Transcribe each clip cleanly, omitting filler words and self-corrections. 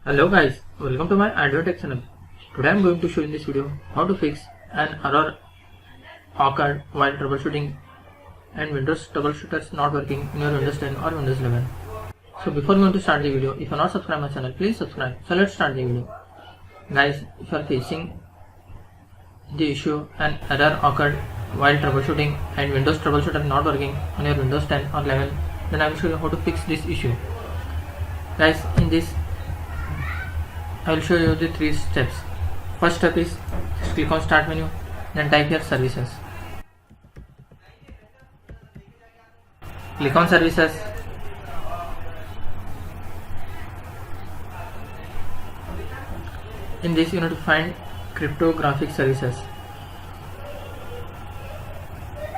Hello guys, welcome to my Advert channel. Today I am going to show in this video how to fix an error occurred while troubleshooting and Windows troubleshooters not working in your Windows 10 or Windows 11. So before going to start the video, if you are not subscribed my channel, please subscribe. So let's start the video. Guys, if you are facing the issue an error occurred while troubleshooting and Windows troubleshooter not working on your Windows 10 or 11, then I will show you how to fix this issue. Guys, in this I will show you the 3 steps. First step is just click on start menu, then type here services. Click on services. In this you need to find cryptographic services.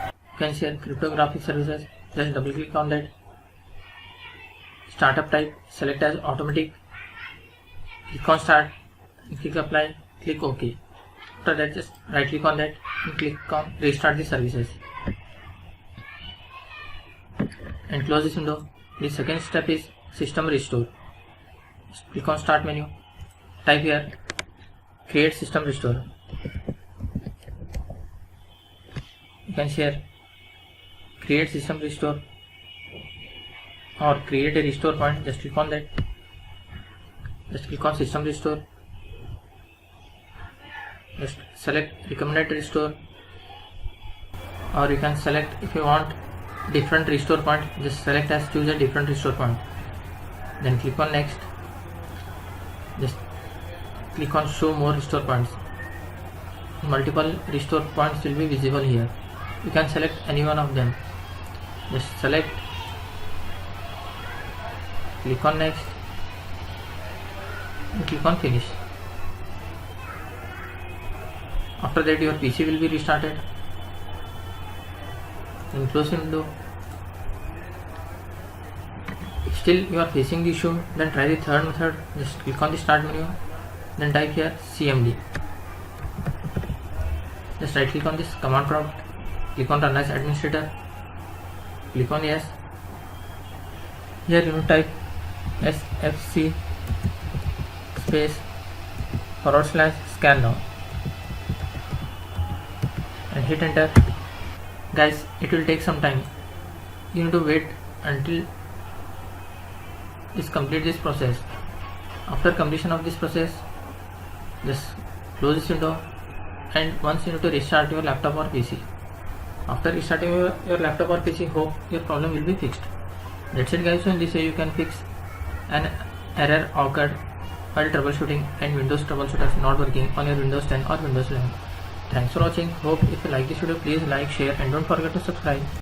You can see cryptographic services. Just double click on that. Startup type, select as automatic. Click on start, click apply, click OK. After that just right click on that and click on restart the services and close this window. The second step is system restore. Just click on start menu, type here create system restore. You can see here create system restore or create a restore point. Just click on that. Just click on system restore. Just select recommended restore, or you can select if you want different restore point, just select as choose a different restore point. Then click on next. Just click on show more restore points. Multiple restore points will be visible here. You can select any one of them. Just select, click on next and click on finish. After that your PC will be restarted. Then close the window. If still you are facing the issue, then try the third method. Just click on the start menu, then type here cmd. Just right click on this command prompt, click on run as administrator, click on yes. Here you will type sfc space / scan now and hit enter. Guys, it will take some time. You need to wait until it complete this process. After completion of this process, just close this window and once you need to restart your laptop or PC. After restarting your laptop or PC, hope your problem will be fixed. That's it guys. So in this way you can fix an error occurred while troubleshooting and Windows troubleshooters not working on your Windows 10 or Windows 11. Thanks for watching. Hope if you like this video, please like, share and don't forget to subscribe.